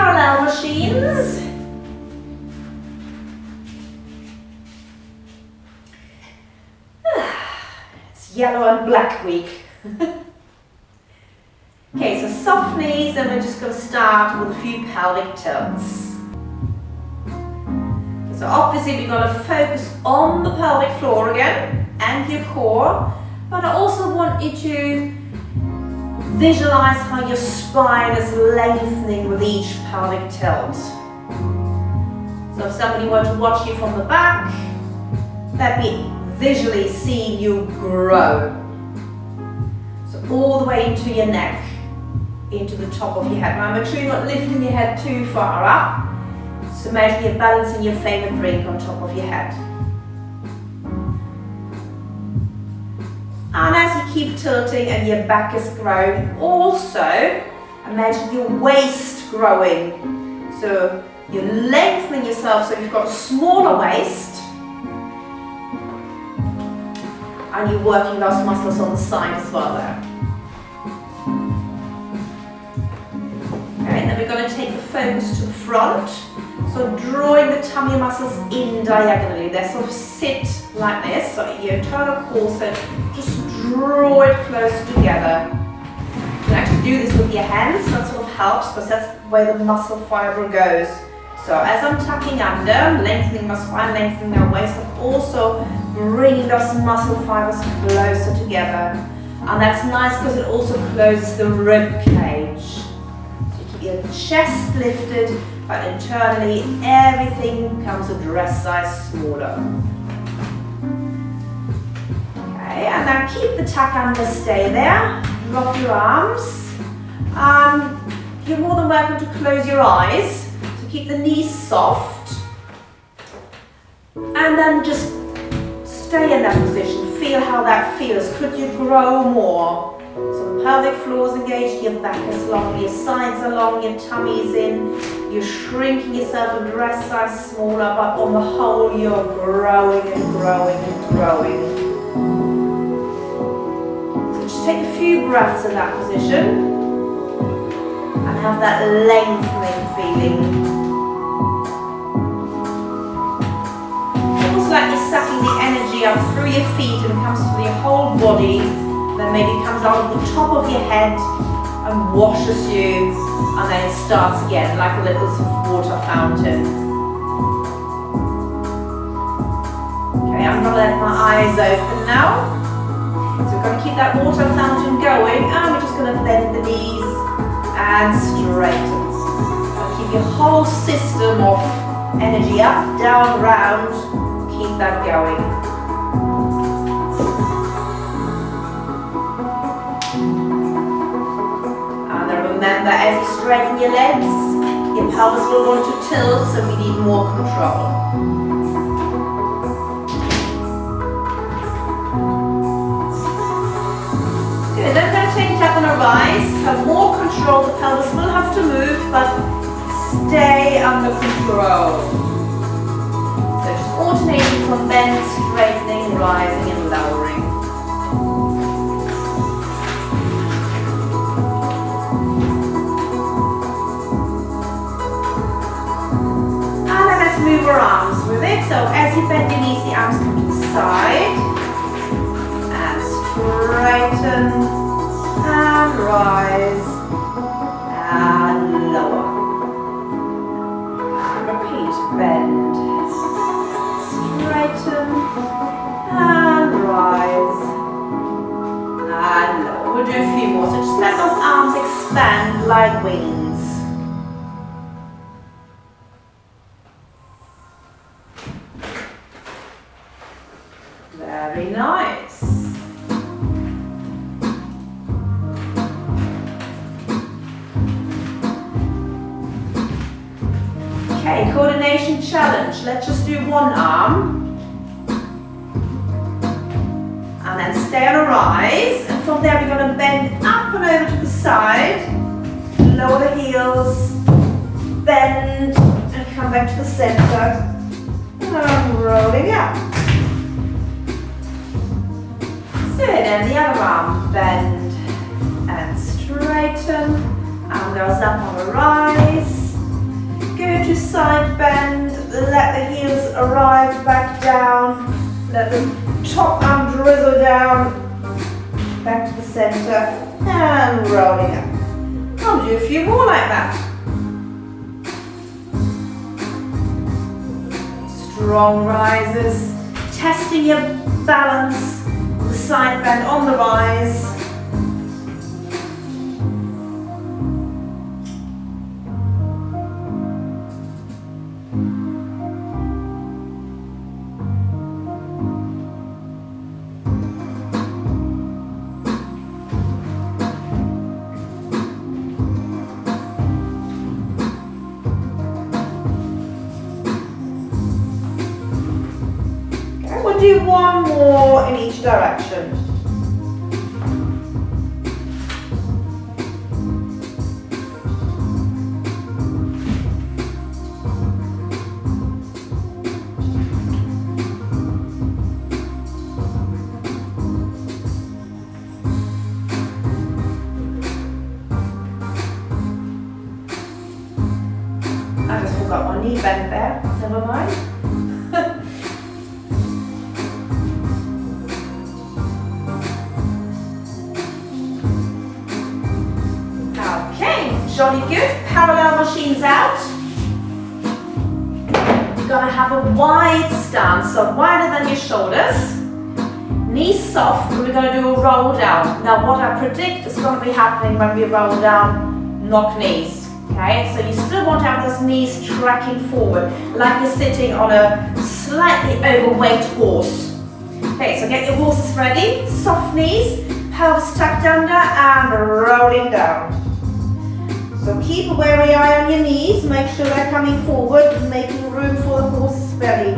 parallel machines. It's yellow and black week. Okay, so soft knees, and we're just going to start with a few pelvic tilts. So obviously we're going to focus on the pelvic floor again and your core, but I also want you to visualize how your spine is lengthening with each pelvic tilt. So if somebody were to watch you from the back, let me visually see you grow. So all the way into your neck, into the top of your head. Now make sure you're not lifting your head too far up. So imagine you're balancing your favorite drink on top of your head. And as you keep tilting and your back is growing, also imagine your waist growing. So you're lengthening yourself so you've got a smaller waist. And you're working those muscles on the side as well there. Okay, and then we're going to take the focus to the front. So drawing the tummy muscles in diagonally. They sort of sit like this. So your internal corset, just draw it close together. You can actually do this with your hands. That sort of helps because that's where the muscle fiber goes. So as I'm tucking under, lengthening my spine, lengthening my waist, I'm also bringing those muscle fibers closer together. And that's nice because it also closes the rib cage. So you keep your chest lifted, but internally everything becomes a dress size smaller. Okay, and now keep the tuck under, stay there. Drop your arms. You're more than welcome to close your eyes. So keep the knees soft. And then just stay in that position. Feel how that feels. Could you grow more? So pelvic floor is engaged, your back is long, your sides are long, your tummy is in. You're shrinking yourself a dress size smaller, but on the whole you're growing and growing and growing. So just take a few breaths in that position and have that lengthening feeling. Almost like you're sucking the energy up through your feet and comes through your whole body, then maybe comes out of the top of your head and washes you, and then it starts again like a little water fountain. Okay, I'm going to let my eyes open now. So we're going to keep that water fountain going, and we're just going to bend the knees and straighten. Keep your whole system of energy up, down, round. Keep that going. Remember, as you straighten your legs, your pelvis will want to tilt, so we need more control. Good, then we're going to take it up on a rise. Have more control, the pelvis will have to move, but stay under control. So just alternating from bend, straightening, rising and lowering. Move our arms with it. So as you bend your knees, the arms come to the side and straighten and rise and lower. And repeat, bend, straighten and rise and lower. We'll do a few more. So just let those arms expand like wings. Very nice. Okay, coordination challenge. Let's just do one arm. And then stay on a rise. And from there we're going to bend up and over to the side. Lower the heels. Bend and come back to the center. And rolling up. Good, and the other arm, bend and straighten, and goes up on a rise, Good to side bend, let the heels arrive back down, let the top arm drizzle down, back to the center, and rolling up. I'll do a few more like that. Strong rises, testing your balance, the side bend on the rise. We'll do one more in each direction. I just forgot my knee bent there, never mind. Jolly good. Parallel machines out. You're going to have a wide stance, so wider than your shoulders. Knees soft, and we're going to do a roll down. Now what I predict is going to be happening when we roll down, knock knees. Okay, so you still want to have those knees tracking forward, like you're sitting on a slightly overweight horse. Okay, so get your horses ready. Soft knees, pelvis tucked under, and rolling down. So keep a wary eye on your knees, make sure they're coming forward and making room for the horse's belly.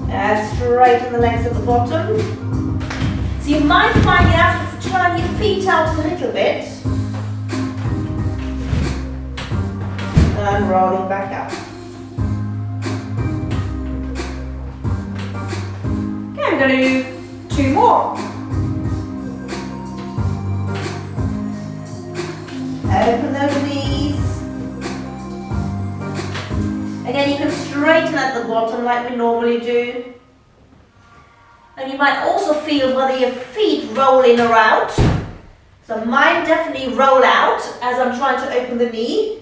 And straighten the legs at the bottom. So you might find you have to turn your feet out a little bit. And rolling back up. Okay, I'm going to do two more. Open those knees. Again, you can straighten at the bottom like we normally do. And you might also feel whether your feet roll in or out. So mine definitely roll out as I'm trying to open the knee.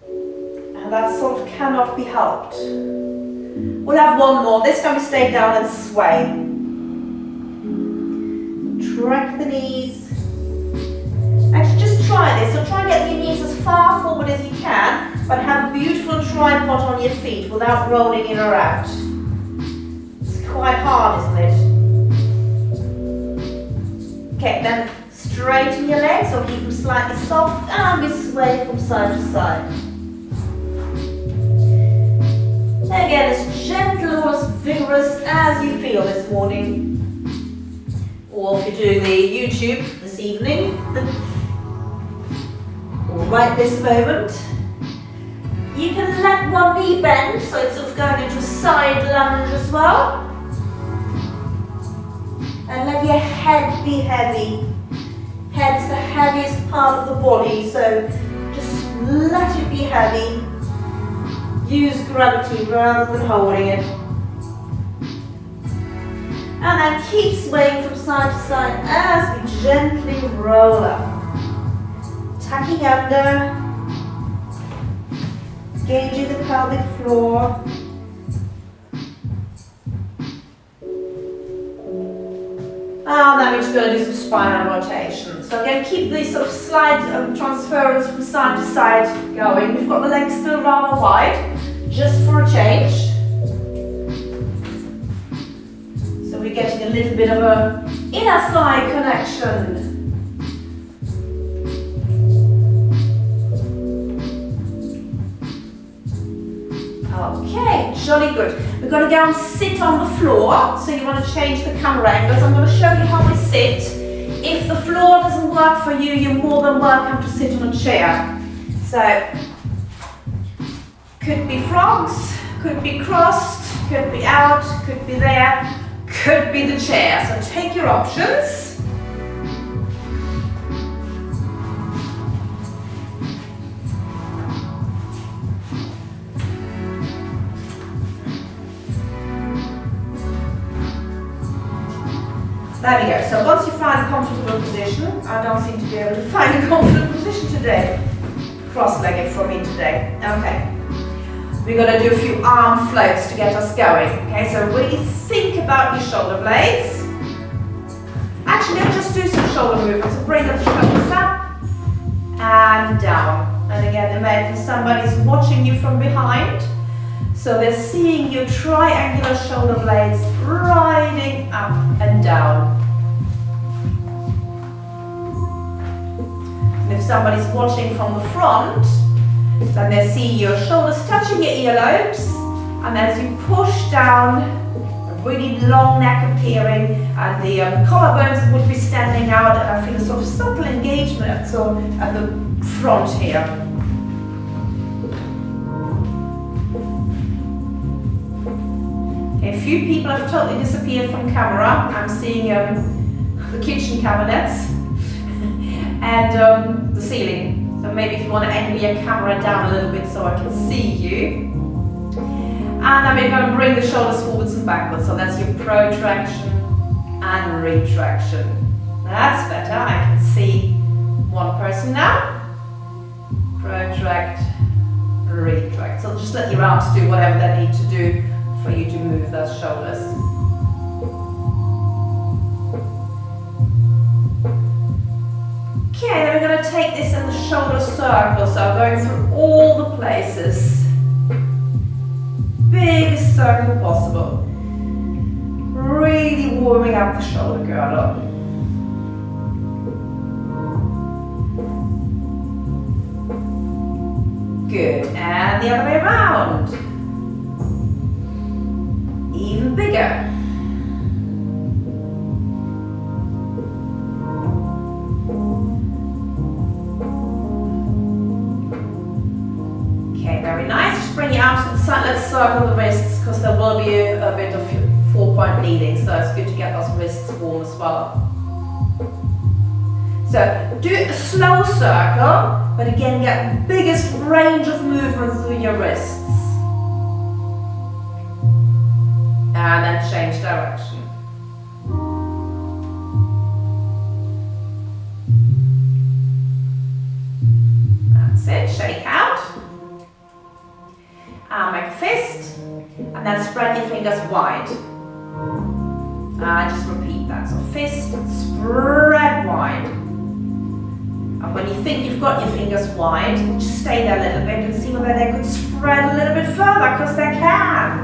And that sort of cannot be helped. We'll have one more. This time we stay down and sway. Track the knees. Actually, just try this. So try and get your knees as far forward as you can, but have a beautiful tripod on your feet without rolling in or out. It's quite hard, isn't it? Okay, then straighten your legs or keep them slightly soft and we sway from side to side. Again, as gentle or as vigorous as you feel this morning. Or if you're doing the YouTube this evening, or right this moment, you can let one knee bend, so it's sort of going into a side lunge as well. And let your head be heavy. Head's the heaviest part of the body, so just let it be heavy. Use gravity rather than holding it. And then keep swaying from side to side as we gently roll up. Tucking under, engaging the pelvic floor. And then we're just going to do some spinal rotation. So again, keep this sort of slight transference from side to side going. We've got the legs still rather wide, just for a change. So we're getting a little bit of a inner thigh connection. Okay, jolly good. We're going to go and sit on the floor. So you want to change the camera angles. I'm going to show you how we sit. If the floor doesn't work for you, you're more than welcome to sit on a chair. So, could be frogs, could be crossed, could be out, could be there, could be the chair. So take your options. There we go. So once you find a comfortable position, I don't seem to be able to find a comfortable position today. Cross-legged for me today. Okay. We're going to do a few arm floats to get us going. Okay, so really think about your shoulder blades. Actually, let's just do some shoulder movements. So bring the shoulders up and down. And again, imagine somebody's watching you from behind. So they're seeing your triangular shoulder blades riding up and down. And if somebody's watching from the front, then they see your shoulders touching your earlobes, and as you push down, a really long neck appearing, and the collarbones would be standing out, and I feel a sort of subtle engagement at the front here. Okay, a few people have totally disappeared from camera. I'm seeing the kitchen cabinets and the ceiling. So maybe if you want to angle your camera down a little bit so I can see you. And then we're going to bring the shoulders forwards and backwards. So that's your protraction and retraction. That's better. I can see one person now. Protract, retract. So just let your arms do whatever they need to do for you to move those shoulders. Okay, then we're going to take this in the shoulder circle, so going through all the places. Biggest circle possible. Really warming up the shoulder girdle. Good, and the other way around. Even bigger. Very nice. Just bring your arms to the side. Let's circle the wrists because there will be a bit of 4-point kneeling, so it's good to get those wrists warm as well. So do a slow circle, but again get biggest range of movement through your wrists. And then change direction. That's it. Shake out. Make a fist, and then spread your fingers wide. Just repeat that. So fist, spread wide. And when you think you've got your fingers wide, just stay there a little bit and see whether they could spread a little bit further, because they can.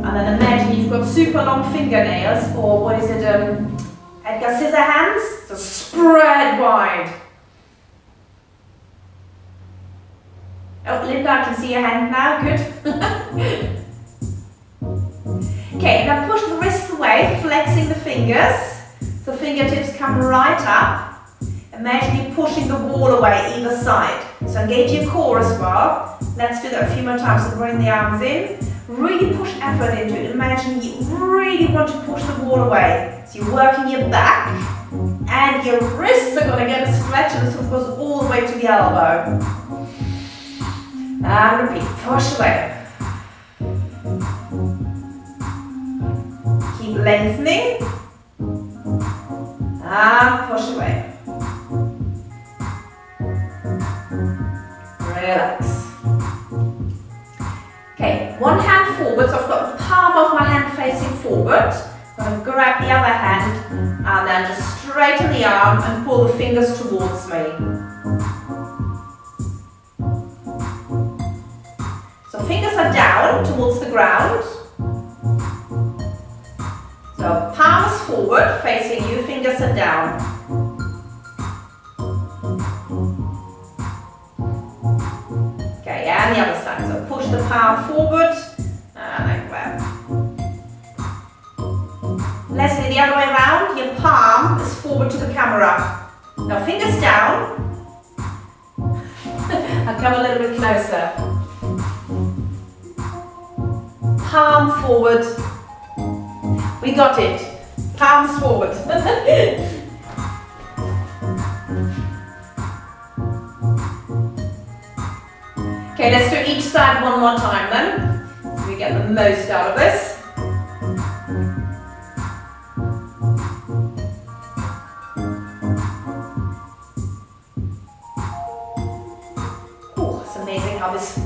And then imagine you've got super long fingernails, or what is it, Edgar Scissorhands? So spread wide. Oh, Linda, I can see your hand now, good. Okay, now push the wrists away, flexing the fingers. So fingertips come right up. Imagine you pushing the wall away either side. So engage your core as well. Let's do that a few more times. So bring the arms in. Really push effort into it. Imagine you really want to push the wall away. So you're working your back, and your wrists are going to get a stretch, and this one goes all the way to the elbow. And repeat, push away. Keep lengthening. And push away. Relax. Okay, one hand forward, so I've got the palm of my hand facing forward. I'm going to grab the other hand and then just straighten the arm and pull the fingers towards me. Fingers are down towards the ground. So palms forward, facing you, fingers are down. Okay, and the other side. So push the palm forward and then grab. Leslie, the other way around, your palm is forward to the camera. Now fingers down. I'll come a little bit closer. Palm forward. We got it. Palms forward. Okay, let's do each side one more time then. So we get the most out of this. how this,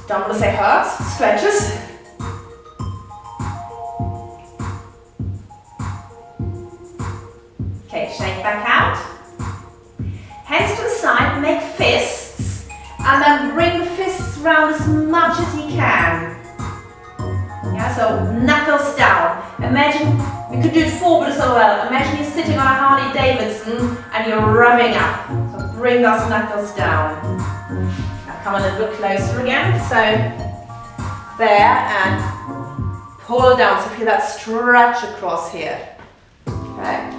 don't want to say hurts, stretches. Okay, shake back out. Hands to the side, make fists, and then bring the fists round as much as you can. Yeah, so knuckles down. Imagine, we could do it forward as well. Imagine you're sitting on a Harley Davidson and you're revving up. So bring those knuckles down. Now come a little bit closer again. So there, and pull down. So feel that stretch across here. Okay.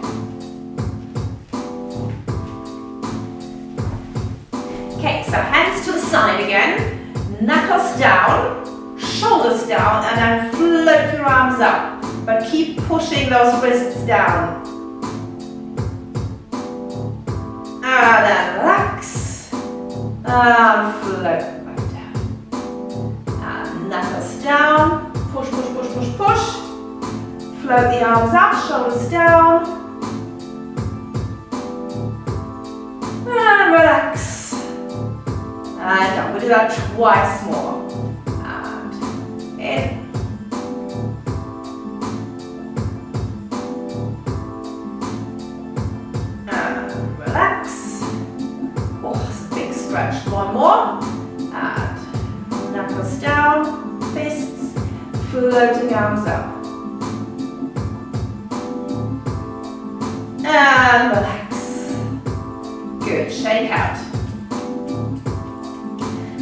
Okay, so hands to the side again, knuckles down, shoulders down, and then float your arms up. But keep pushing those wrists down. And then relax. And float back down. And knuckles down, push, push, push, push, push. Float the arms up, shoulders down. And relax. And we'll do that twice more. And in. And relax. Oh, it's a big stretch. One more. And knuckles down, fists, floating arms up. And relax. Good, shake out.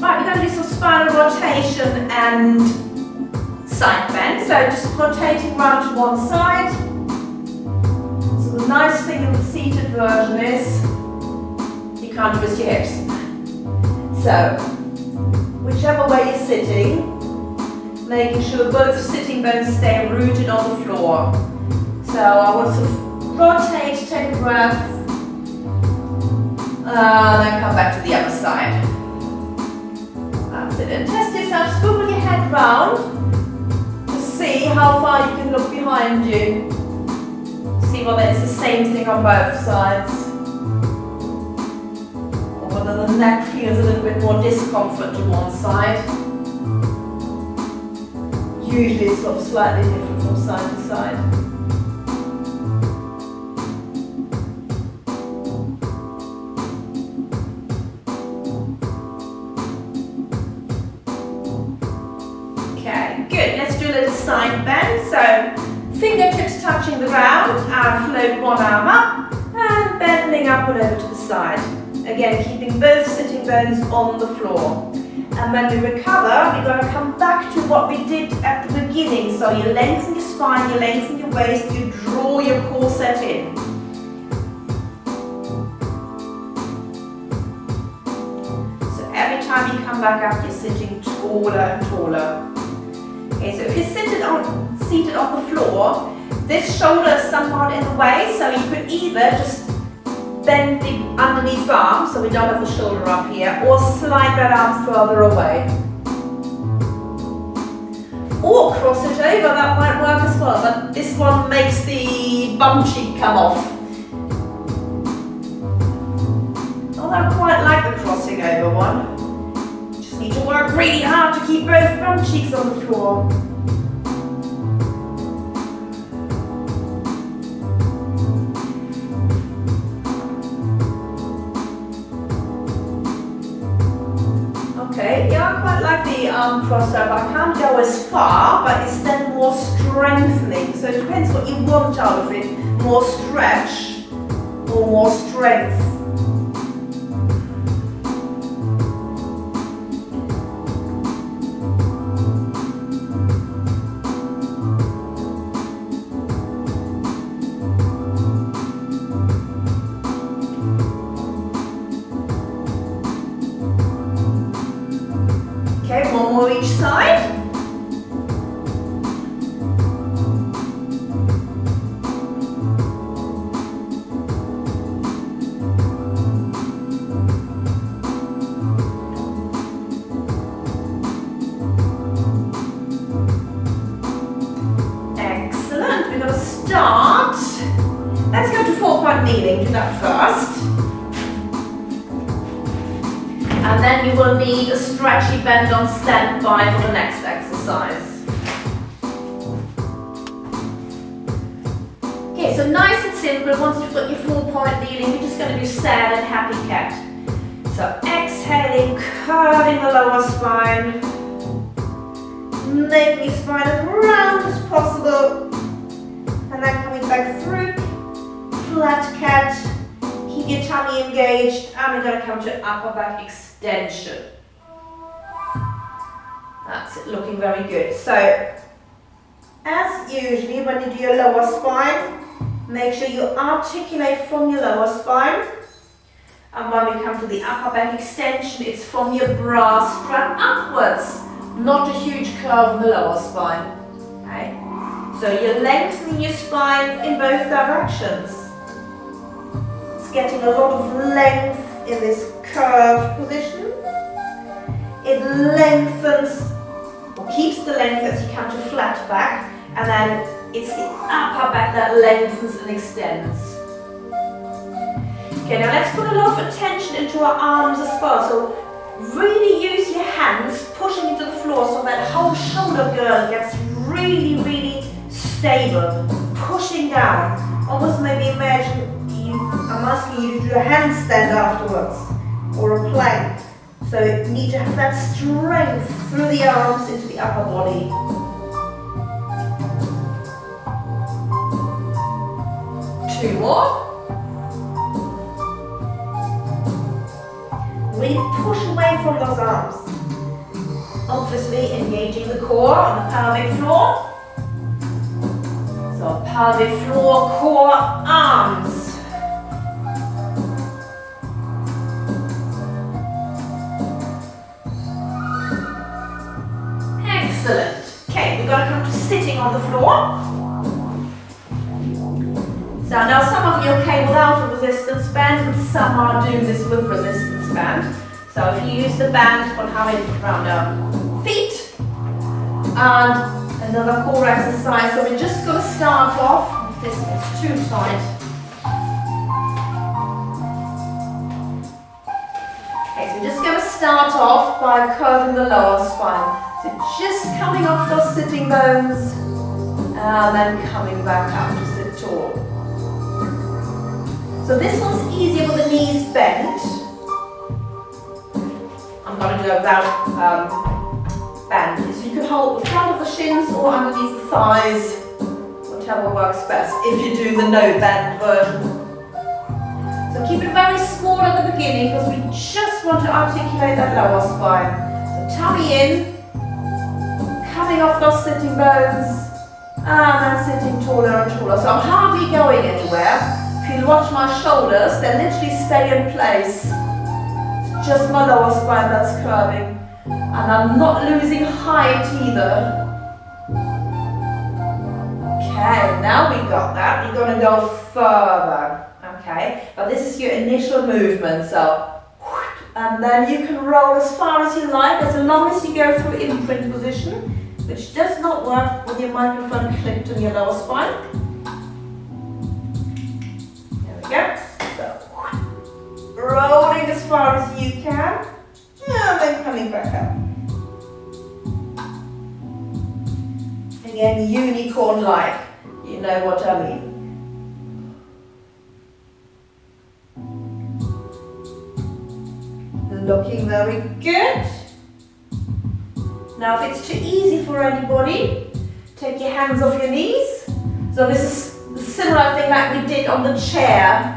Right, we're going to do some spinal rotation and side bend. So just rotating round to one side. So the nice thing with the seated version is you can't twist your hips. So whichever way you're sitting, making sure both sitting bones stay rooted on the floor. So I want to rotate, take a breath, and then come back to the other side. That's it. And test yourself, swivel your head round to see how far you can look behind you. See whether it's the same thing on both sides. Or whether the neck feels a little bit more discomfort to one side. Usually it's sort of slightly different from side to side. Side bend, so fingertips touching the ground and float one arm up and bending up and over to the side. Again, keeping both sitting bones on the floor. And when we recover, we're going to come back to what we did at the beginning. So you lengthen your spine, you lengthen your waist, you draw your core set in. So every time you come back up, you're sitting taller and taller. Okay, so if you're seated on the floor, this shoulder is somewhat in the way, so you could either just bend the underneath arm, so we don't have the shoulder up here, or slide that arm further away. Or cross it over, that might work as well, but this one makes the bum cheek come off. Although I quite like the crossing over one. Need to work really hard to keep both bum cheeks on the floor. Okay, yeah, I quite like the arm crossover. I can't go as far, but it's then more strengthening. So it depends what you want out of it. More stretch or more strength. Okay, one more each side. Excellent, we're going to start. Let's go to 4-point kneeling, do that first. And then then you will need a stretchy bend on standby for the next exercise. Okay, so nice and simple. Once you've got your 4-point kneeling, you're just going to do sad and happy cat. So exhaling, curving the lower spine, making your spine as round as possible, and then coming back through, flat cat, keep your tummy engaged, and we're going to come to upper back extension. That's it, looking very good. So, as usually when you do your lower spine, make sure you articulate from your lower spine. And when we come to the upper back extension, it's from your bra strap upwards, not a huge curve in the lower spine. Okay? So you're lengthening your spine in both directions. It's getting a lot of length in this curved position. It lengthens, or keeps the length as you come to flat back, and then it's the upper back that lengthens and extends. Okay, now let's put a lot of attention into our arms as well. So really use your hands pushing into the floor so that whole shoulder girdle gets really, really stable. Pushing down. Almost maybe imagine I'm asking you to do a handstand afterwards or a plank. So you need to have that strength through the arms into the upper body. Two more. Really push away from those arms. Obviously engaging the core on the pelvic floor. So pelvic floor, core, arms. Excellent. Okay, we're going to come to sitting on the floor. So now some of you are okay without a resistance band, and some are doing this with resistance band. So if you use the band, we'll have it around our feet. And another core exercise. So we're just going to start off. This is too tight. Okay, so we're just going to start off by curving the lower spine. So just coming off those sitting bones, and then coming back up to sit tall. So this one's easier with the knees bent. I'm going to go without band. So you can hold the front of the shins or underneath the thighs, whatever works best, if you do the no band version. So keep it very small at the beginning because we just want to articulate that lower spine. So tummy in, coming off those sitting bones, and then sitting taller and taller. So I'm hardly going anywhere. If you watch my shoulders, they literally stay in place. It's just my lower spine that's curving. And I'm not losing height either. Okay, now we got that. We're going to go further. Okay, but this is your initial movement. So, and then you can roll as far as you like, as long as you go through imprint position, which does not work with your microphone clipped on your lower spine. Yeah, so rolling as far as you can, and then coming back up. Again, unicorn-like, you know what I mean. Looking very good. Now if it's too easy for anybody, take your hands off your knees. So this is the similar thing that we did on the chair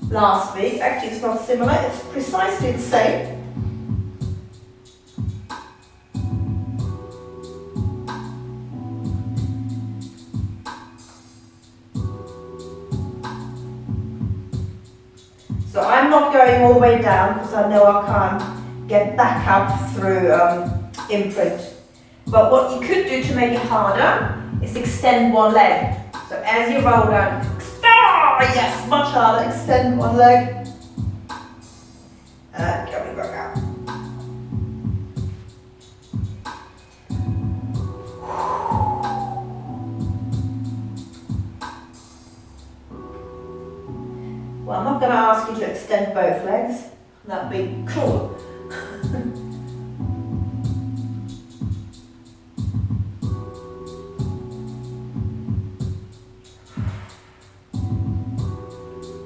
last week. Actually, it's not similar, it's precisely the same. So I'm not going all the way down because I know I can't get back up through imprint. But what you could do to make it harder is extend one leg. So as you roll down, yes, much harder, extend one leg, and coming back up. Well, I'm not going to ask you to extend both legs, that would be cruel.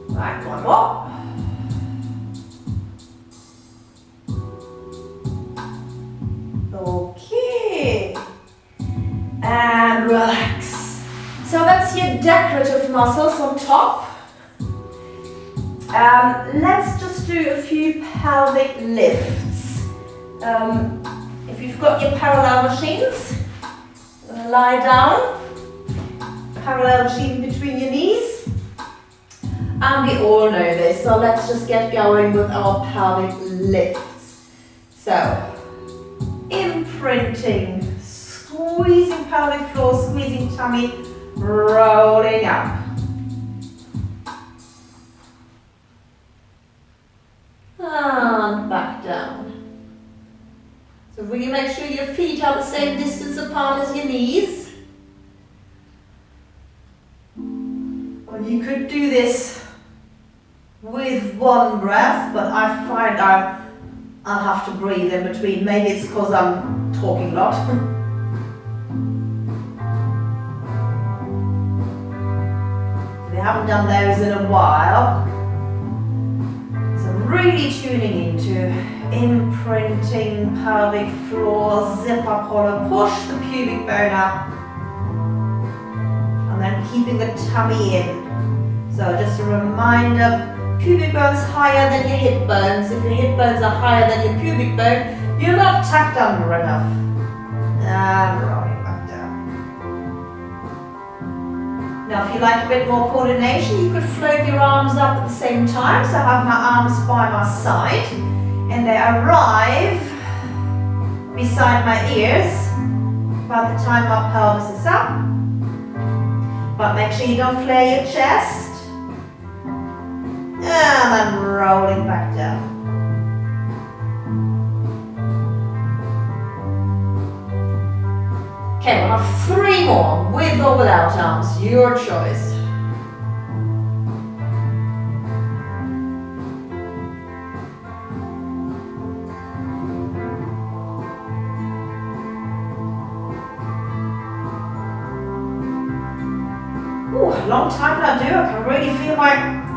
Right, one more. Okay. And relax. So that's your decorative muscles on top. Let's just do a few pelvic lifts. If you've got your parallel machines, lie down. Parallel machine between your knees. And we all know this, so let's just get going with our pelvic lifts. So, imprinting, squeezing pelvic floor, squeezing tummy, rolling up. And back down. So really make sure your feet are the same distance apart as your knees. Well, you could do this with one breath, but I find I'll have to breathe in between. Maybe it's because I'm talking a lot. We haven't done those in a while. So really tuning into imprinting pelvic floor, zip up hollow, push the pubic bone up, and then keeping the tummy in. So just a reminder, pubic bone's higher than your hip bones. If your hip bones are higher than your pubic bone, you're not tucked under enough. And rolling back down. Now if you like a bit more coordination, you could float your arms up at the same time. So I have my arms by my side and they arrive beside my ears by the time my pelvis is up. But make sure you don't flare your chest. And then rolling back down. Okay, we'll have 3 more, with or without arms, your choice. Ooh, long time not do. I can really feel my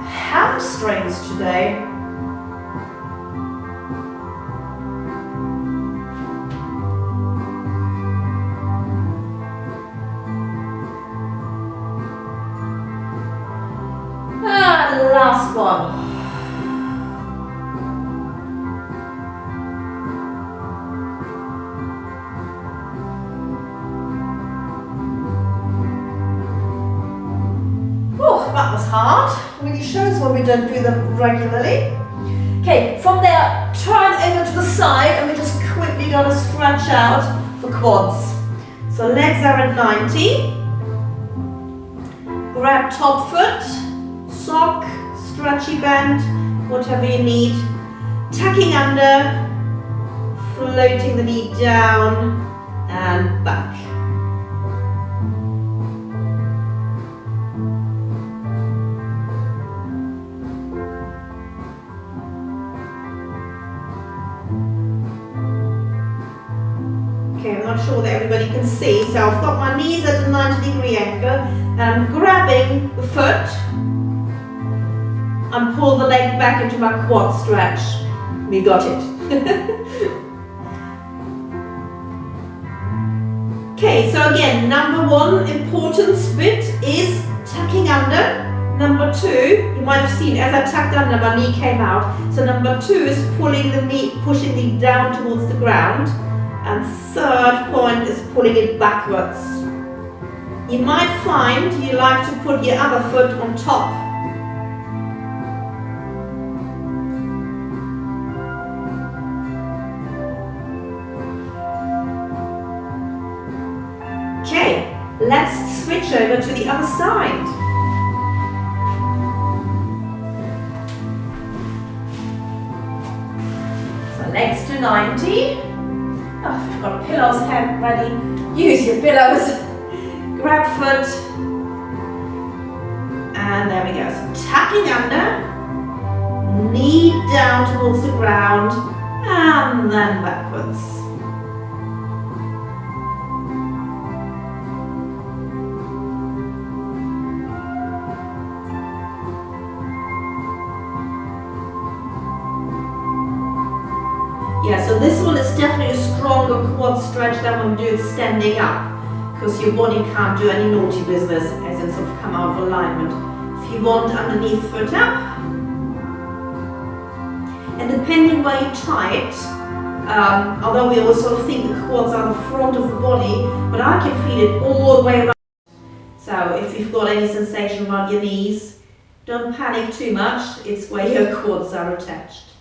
hamstrings today. And last one. Oh, that was hard. Really shows when we don't do them regularly. Okay, from there, turn over to the side and we just quickly gotta stretch out the quads. So legs are at 90. Grab top foot, sock, stretchy band, whatever you need. Tucking under, floating the knee down and back. Okay, I'm not sure that everybody can see, so I've got my knees at a 90-degree angle and I'm grabbing the foot and pull the leg back into my quad stretch. We got it. Okay, so again, number 1 importance bit is tucking under. Number 2, you might have seen as I tucked under, my knee came out. So number 2 is pulling the knee, pushing the knee down towards the ground. And third point is pulling it backwards. You might find you like to put your other foot on top. Okay, let's switch over to the other side. So legs to 90. Oh, if you've got pillows ready, use your pillows. Grab foot. And there we go. So tucking under, knee down towards the ground, and then backwards. Yeah, so this one is definitely a stronger quad stretch than when we do it standing up, because your body can't do any naughty business as in sort of come out of alignment. If you want underneath foot up, and depending where you tie it, although we also think the quads are the front of the body, but I can feel it all the way around. So if you've got any sensation around your knees, don't panic too much, it's where your quads are attached.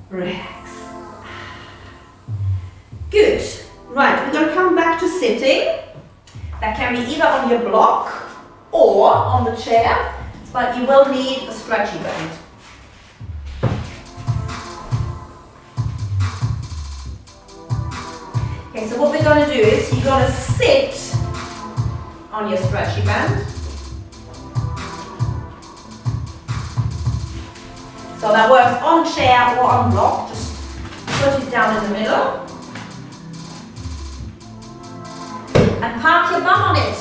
Relax. Good. Right, we're going to come back to sitting. That can be either on your block or on the chair, but you will need a stretchy band. Okay, so what we're going to do is you're going to sit on your stretchy band. So that works on chair or on block. Just put it down in the middle. And park your bum on it.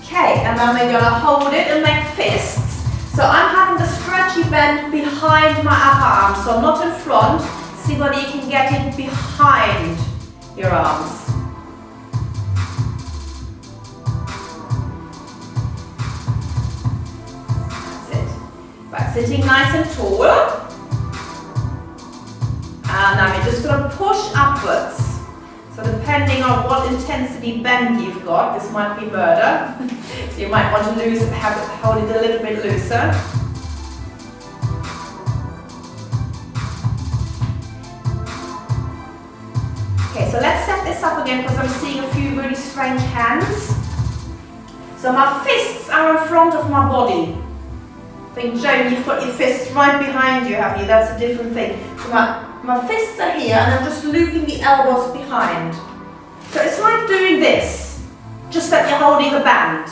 Okay, and then we're going to hold it and make fists. So I'm having the stretchy band behind my upper arm, so not in front. See whether you can get it behind your arms. Sitting nice and tall, and now we're just going to push upwards. So depending on what intensity bend you've got, this might be murder. So you might want to hold it a little bit looser. Okay, so let's set this up again because I'm seeing a few really strange hands. So my fists are in front of my body. I think, Joan, you've got your fists right behind you, haven't you? That's a different thing. So my fists are here and I'm just looping the elbows behind. So it's like doing this, just that you're holding a band.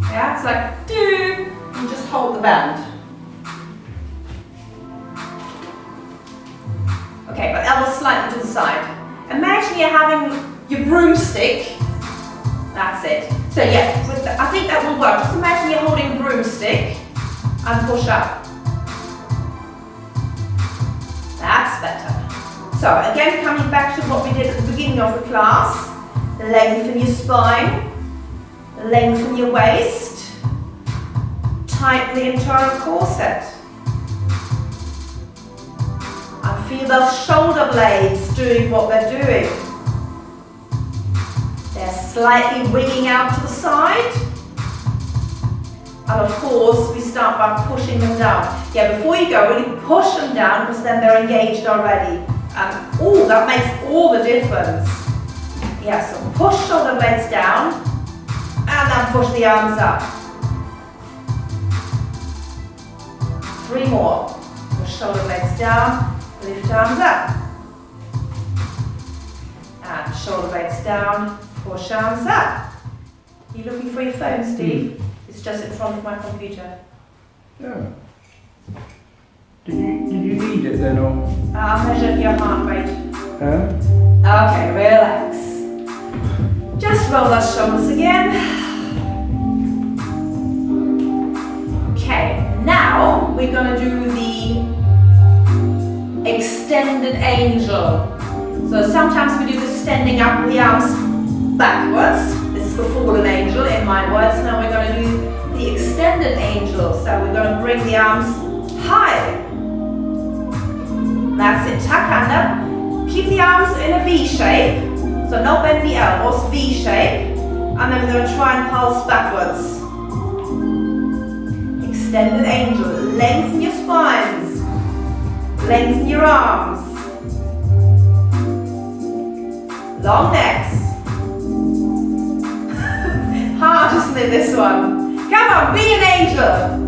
Yeah, it's like, do, and just hold the band. Okay, but elbows slightly to the side. Imagine you're having your broomstick. That's it. So yeah, I think that will work. Just imagine you're holding a broomstick. And push up. That's better. So again, coming back to what we did at the beginning of the class, lengthen your spine, lengthen your waist, tighten the internal corset. And feel those shoulder blades doing what they're doing. They're slightly winging out to the side. And of course, we start by pushing them down. Yeah, before you go, really push them down because then they're engaged already. And oh, that makes all the difference. Yeah, so push shoulder blades down and then push the arms up. 3 more. Push shoulder blades down, lift arms up. And shoulder blades down, push arms up. You looking for your phone, Steve? It's just in front of my computer. Yeah. Did you need it then, or? I'll measure your heart rate. Huh? Okay, relax. Just roll those shoulders again. Okay, now we're going to do the extended angel. So sometimes we do the standing up with the arms backwards. This is the fallen angel in my words. Now we're going to do the extended angel. So we're going to bring the arms high. That's it, tuck under. Keep the arms in a V shape. So no bend the elbows, V shape. And then we're going to try and pulse backwards. Extended angel. Lengthen your spines. Lengthen your arms. Long necks. Hard, isn't it, this one? Come on, be an angel.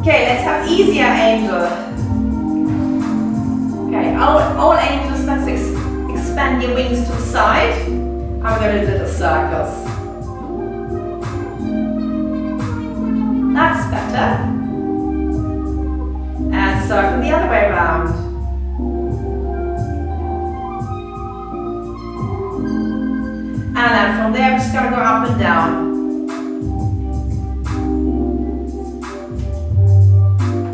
Okay, let's have easier angel. Okay, all angels, let's expand your wings to the side. I'm going to do the circles. That's better. And circle the other way around. And then from there, we're just going to go up and down.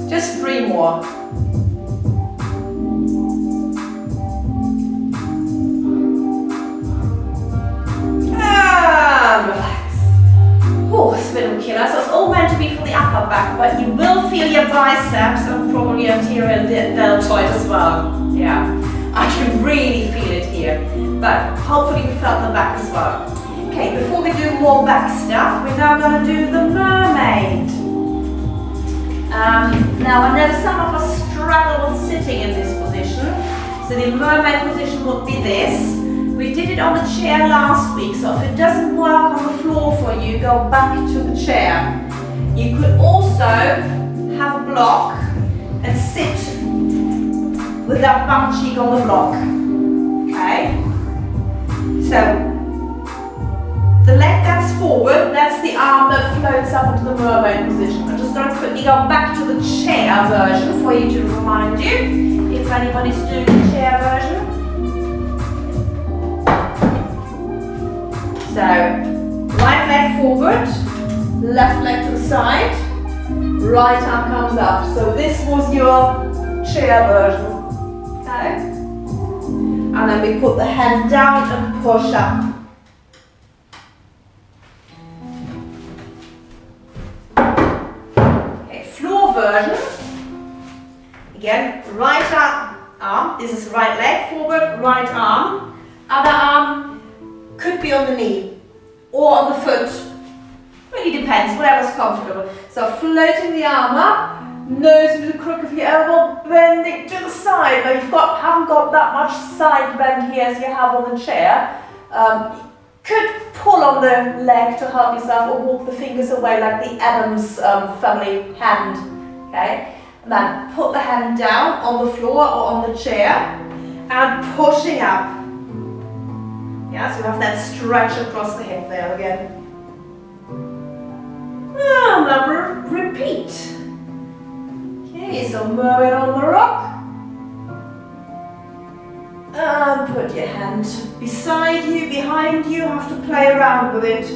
Just 3 more. And relax. Oh, it's a bit of a killer. So it's all meant to be for the upper back, but you will feel your biceps and probably anterior deltoid as well. Yeah, I can really feel it here, but hopefully you felt the back as well. Okay, before we do more back stuff, we're now going to do the mermaid. Now I know some of us struggle with sitting in this position, so the mermaid position would be this. We did it on the chair last week, so if it doesn't work on the floor for you, go back to the chair. You could also have a block and sit with that bum cheek on the block. Okay? So the leg that's forward, that's the arm that floats up into the mermaid position. I'm just going to quickly go back to the chair version for you to remind you, if anybody's doing the chair version. So, right leg forward, left leg to the side, right arm comes up. So this was your chair version. Okay? And then we put the hand down and push up. Version. Again, right arm, this is right leg forward, right arm. Other arm could be on the knee or on the foot. Really depends, whatever's comfortable. So floating the arm up, nose to the crook of your elbow, bending to the side. Now you haven't got that much side bend here as you have on the chair. Could pull on the leg to help yourself or walk the fingers away like the Adams family hand. Okay, and then put the hand down on the floor or on the chair and pushing up. Yeah, so you have that stretch across the hip there again. And then repeat. Okay, so mermaid on the rock. And put your hand beside you, behind you, have to play around with it.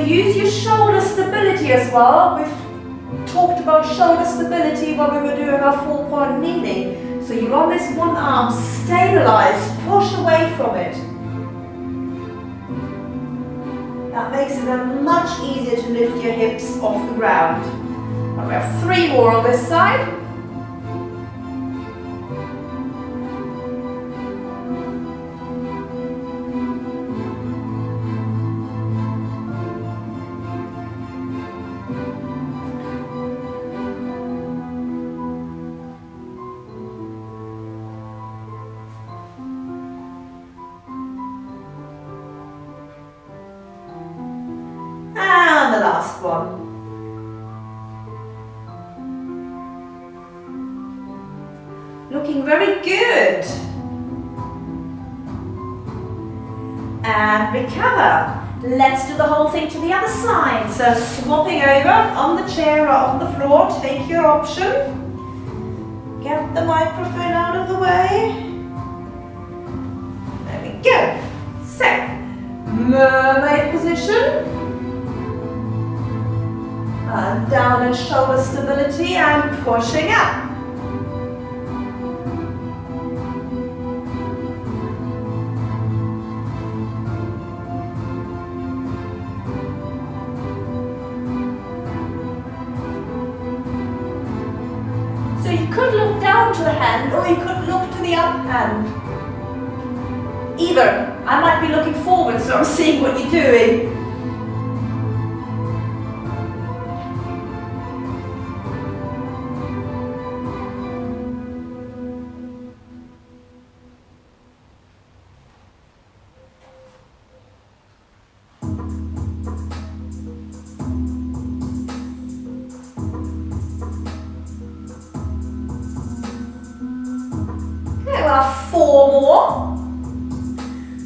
Use your shoulder stability as well. We've talked about shoulder stability when we were doing our 4-point kneeling. So you're on this one arm, stabilize, push away from it. That makes it much easier to lift your hips off the ground. And we have 3 more on this side. And the last one. Looking very good. And recover. Let's do the whole thing to the other side. So swapping over on the chair or on the floor, take your option. Get the microphone out of the way. There we go. So, mermaid position. And down and shoulder stability and pushing up. So you could look down to the hand or you could look to the up hand. Either. I might be looking forward, so I'm seeing what you're doing. Four more.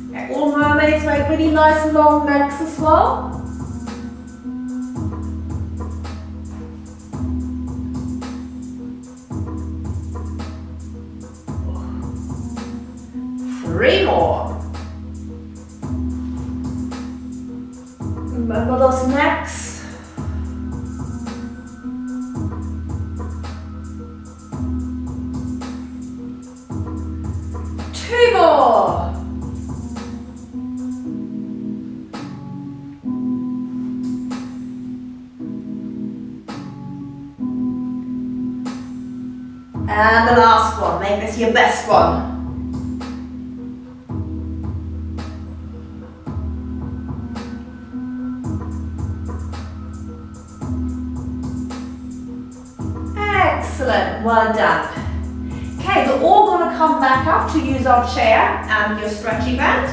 Okay, all mermaids make really nice long necks as well. Three more. Remember those necks. Two more. And the last one, make this your best one. Excellent, well done. Okay, we're all going to come back up to use our chair and your stretchy band.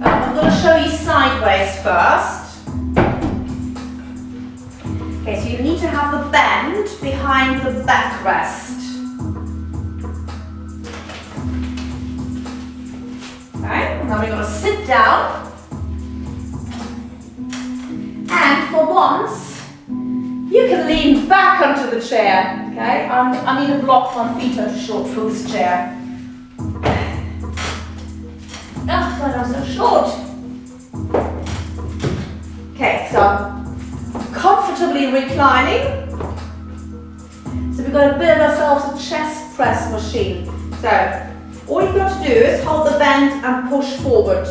I'm going to show you sideways first. Okay, so you need to have the band behind the backrest. Okay, and then we're going to sit down. And for once, you can lean back onto the chair. Okay, I need to block my feet are too short for this chair. Oh, but I'm so short. Okay, so comfortably reclining. So we're going to build ourselves a chest press machine. So all you've got to do is hold the band and push forward.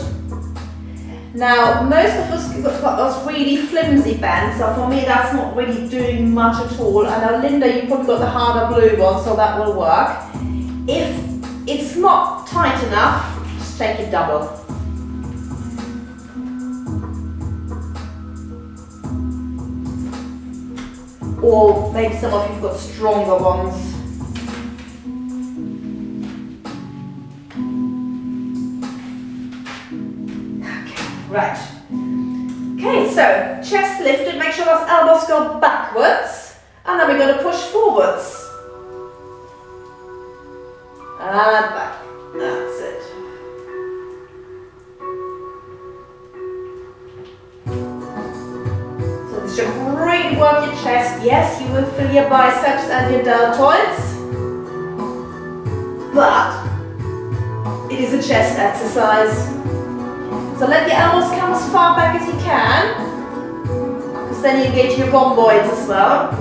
Now most of us got those really flimsy bands, so for me that's not really doing much at all. I know Linda, you probably got the harder blue one, so that will work. If it's not tight enough, just take it double. Or maybe some of you've got stronger ones. Okay, right. Okay, so chest lifted, make sure those elbows go backwards, and then we're going to push forwards. And back. That's it. You should really work your chest. Yes, you will fill your biceps and your deltoids, but it is a chest exercise. So let your elbows come as far back as you can, because then you engage your rhomboids as well.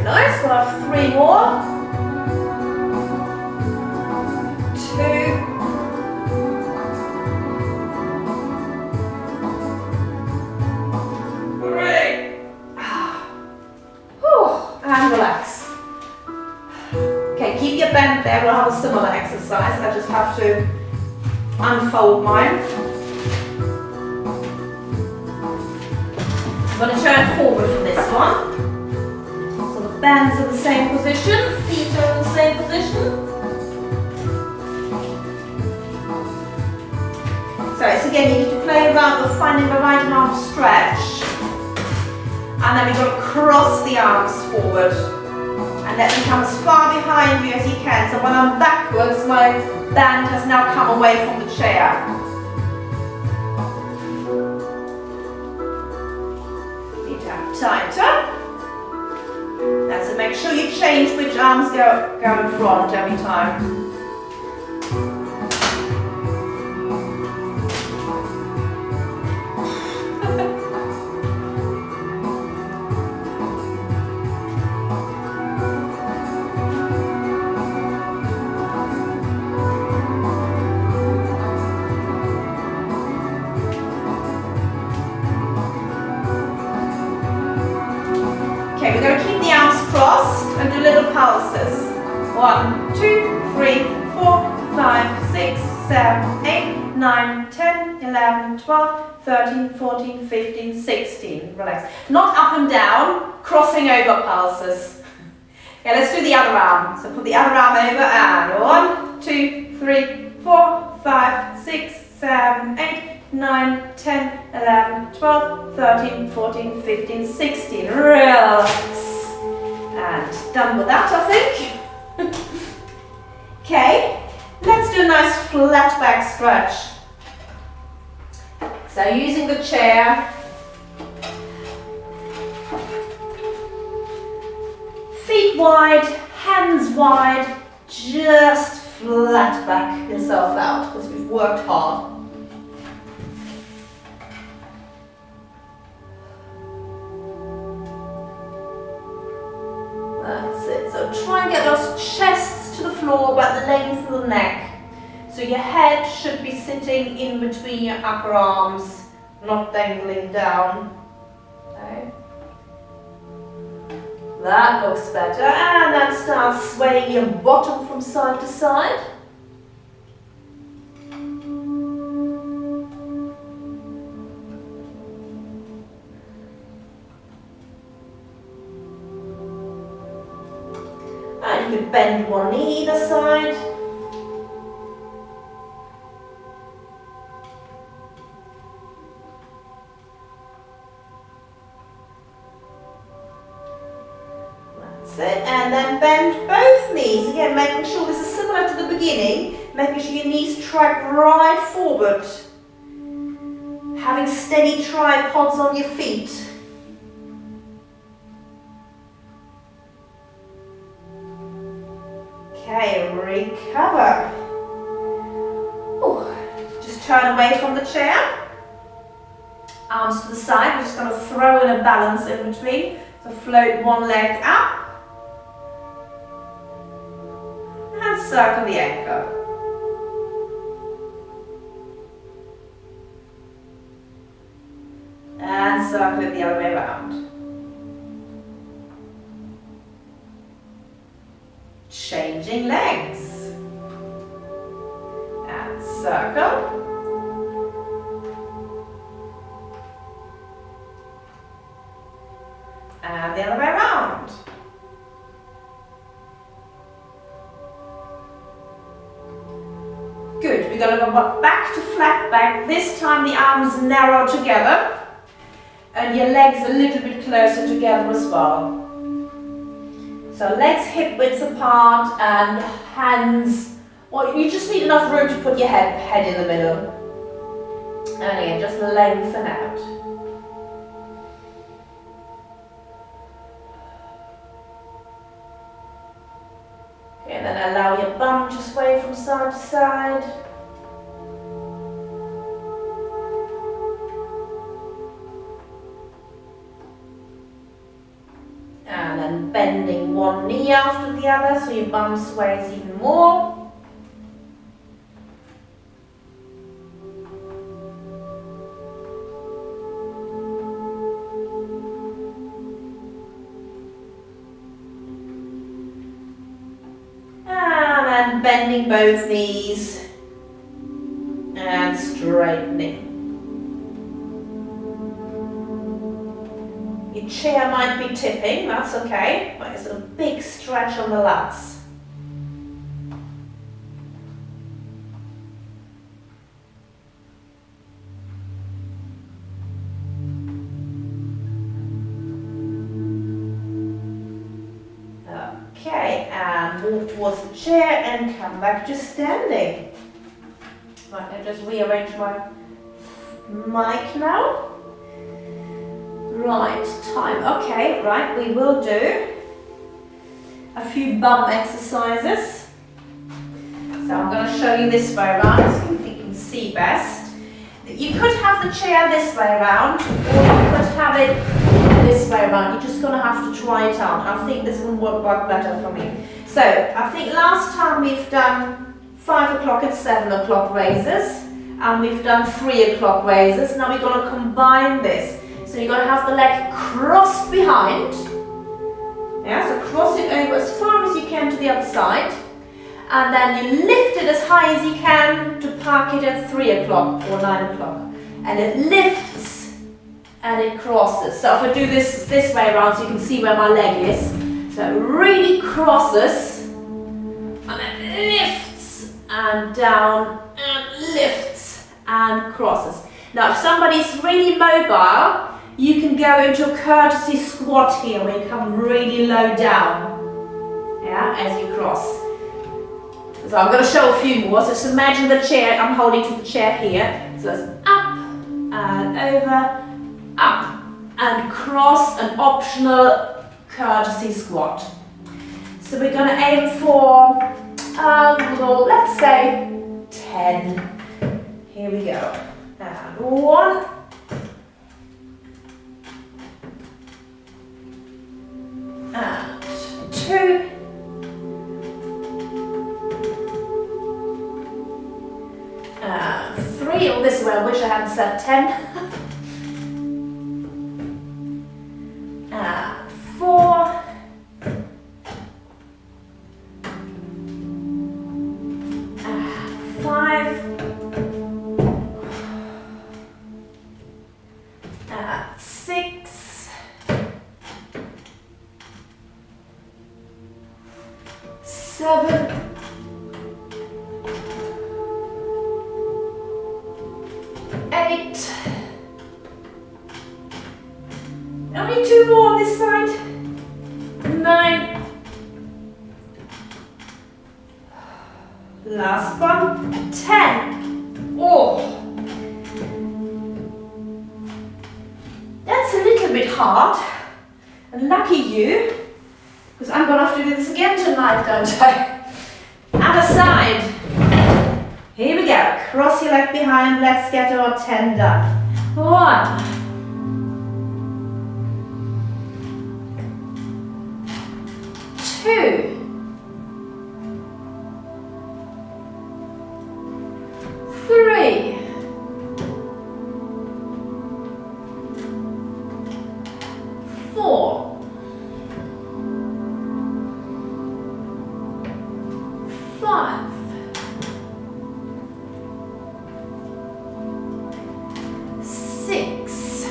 Nice, we'll have three more. 2. 3. And relax. Okay, keep your bend there, we'll have a similar exercise. I just have to unfold mine. I'm going to turn forward for this one. Bands in the same position, feet are in the same position. So it's again, you need to play around with finding the right amount of stretch. And then we've got to cross the arms forward. And let them come as far behind you as you can. So when I'm backwards, my band has now come away from the chair. Need to have tighter. So make sure you change which arms go in front every time. pulses. 1, 2, 3, 4, 5, 6, 7, 8, 9, 10, 11, 12, 13, 14, 15, 16. Relax. Not up and down, crossing over pulses. Okay, let's do the other arm. So put the other arm over and 1, 2, 3, 4, 5, 6, 7, 8, 9, 10, 11, 12, 13, 14, 15, 16. Relax. And done with that, I think. Okay, let's do a nice flat back stretch. So using the chair, feet wide, hands wide, just flat back yourself out because we've worked hard. That's it. So try and get those chests to the floor about the length of the neck. So your head should be sitting in between your upper arms, not dangling down. Okay. That looks better. And then start swaying your bottom from side to side. And you can bend one knee either side. That's it. And then bend both knees. Again, making sure this is similar to the beginning. Making sure your knees track right forward. Having steady tripods on your feet. Okay, recover. Ooh. Just turn away from the chair. Arms to the side. We're just going to throw in a balance in between. So float one leg up. And circle the ankle. And circle it the other way around. Changing legs. And circle. And the other way around. Good. We're going to go back to flat back. This time the arms narrow together. And your legs a little bit closer together as well. So legs hip width apart and hands, or you just need enough room to put your head in the middle. And again, just lengthen out. Okay, and then allow your bum to sway from side to side. And then bending one knee after the other so your bum sways even more. And then bending both knees and straightening. Your chair might be tipping, that's okay, but it's a big stretch on the lats. Okay, and walk towards the chair and come back to standing. Right, I'll just rearrange my mic now. Right, time. Okay, right, we will do a few bum exercises. So I'm going to show you this way around so you can see best. You could have the chair this way around, or you could have it this way around. You're just going to have to try it out. I think this will work better for me. So I think last time we've done 5 o'clock and 7 o'clock raises, and we've done 3 o'clock raises. Now we're going to combine this. So you're going to have the leg crossed behind, Yeah, so cross it over as far as you can to the other side. And then you lift it as high as you can to park it at 3 o'clock or 9 o'clock. And it lifts and it crosses. So if I do this way around so you can see where my leg is. So it really crosses and then lifts and down and lifts and crosses. Now if somebody's really mobile, you can go into a courtesy squat here where you come really low down, yeah, as you cross. So I'm going to show a few more. So just imagine the chair, I'm holding to the chair here. So it's up and over, up and cross, an optional courtesy squat. So we're going to aim for, well, let's say 10. Here we go. And 1. And 2. And 3. Oh, this way, I wish I hadn't said 10. And 4. And 5. And 6. 7. 8. Only 2 more on this side. 9. Last one. 10. Oh, that's a little bit hard. And lucky you, because I'm gonna have to do this again tonight, don't I? Other side. Here we go. Cross your leg behind. Let's get our 10 done. 1. 2. 3. 4. 5. 6.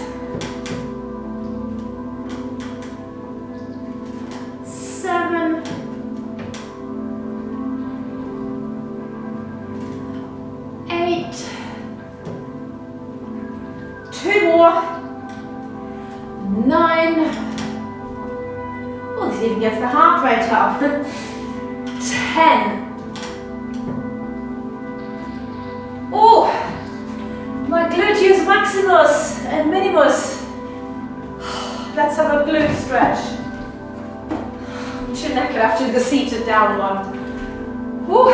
7. 8. 2 more. 9. Oh, this even gets the heart rate up. 10. Oh, my gluteus maximus and minimus. Let's have a glute stretch. Chin neck after the seated down one. Whew.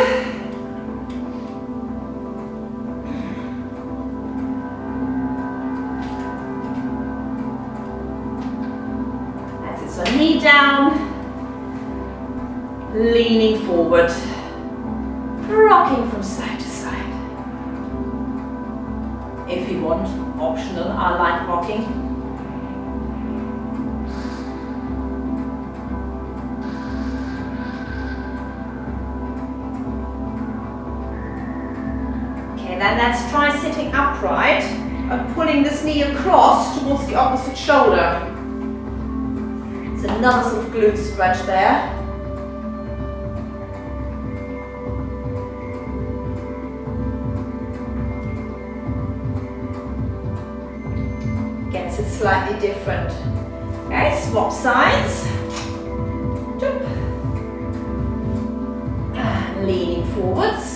That's it. So knee down, leaning forward, rocking from side to side. If you want, optional, I like rocking. Okay, then let's try sitting upright and pulling this knee across towards the opposite shoulder. It's another sort of glute stretch there. Gets it slightly different. Okay, swap sides. Jump. And leaning forwards.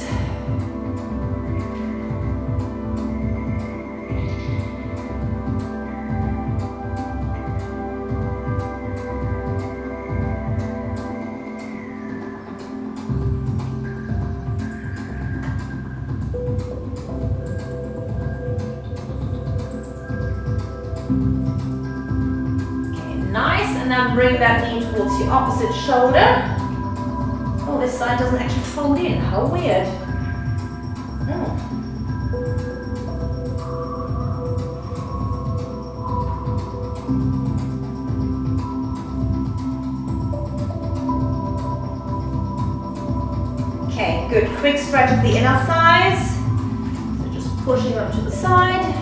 And then bring that knee towards your opposite shoulder. Oh, this side doesn't actually fold in. How weird. good. Quick stretch of the inner thighs. So just pushing up to the side.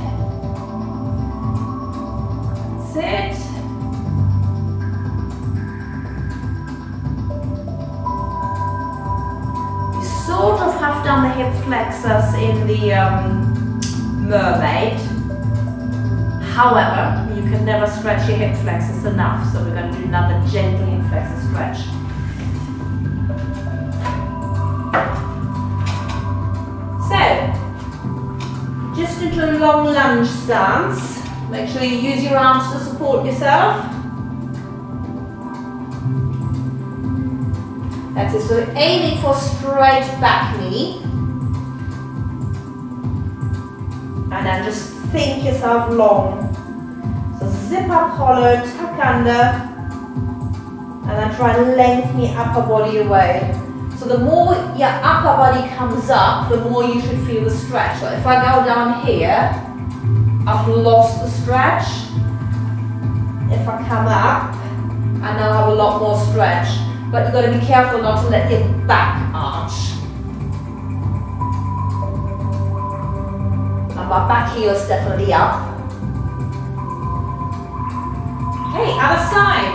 That's it. You sort of have done the hip flexors in the mermaid. However, you can never stretch your hip flexors enough, so we're going to do another gentle hip flexor stretch. So, just into a long lunge stance. Make sure you use your arms to support yourself. That's it, so aiming for straight back knee. And then just think yourself long. So zip up hollow, tuck under, and then try and lengthen your upper body away. So the more your upper body comes up, the more you should feel the stretch. So if I go down here, I've lost the stretch. If I come up, I now have a lot more stretch. But you've got to be careful not to let your back arch. And my back heel is definitely up. Okay, other side.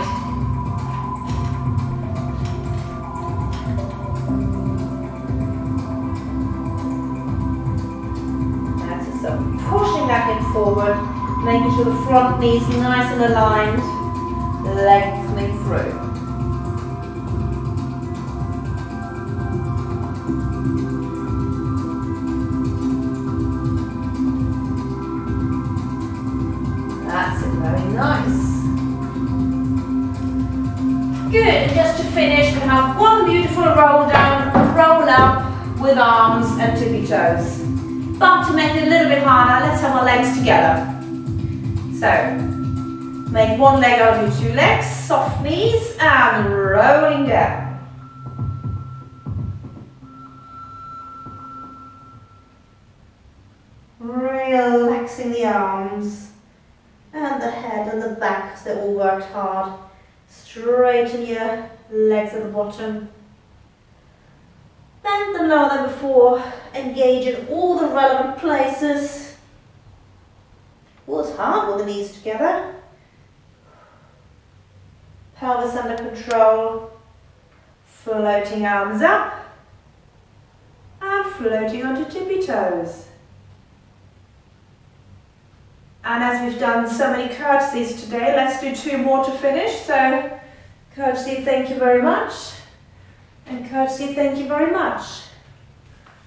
That's it. So pushing that hip forward, making sure the front knee is nice and aligned, lengthening through. That's it, very nice. Good, and just to finish, we have one beautiful roll down, roll up with arms and tippy toes. But to make it a little bit harder, let's have our legs together. So, make one leg out of your two legs, soft knees, and rolling down. Relaxing the arms and the head and the back because they all worked hard. Straighten your legs at the bottom. Bend them lower than before. Engage in all the relevant places. Oh, it's hard with the knees together. Pelvis under control. Floating arms up. And floating onto tippy toes. And as we've done so many curtsies today, let's do two more to finish. So, curtsy, thank you very much. And curtsy, thank you very much.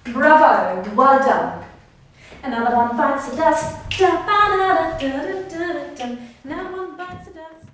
Bravo, well done. Another one bites the dust. Another one bites the dust.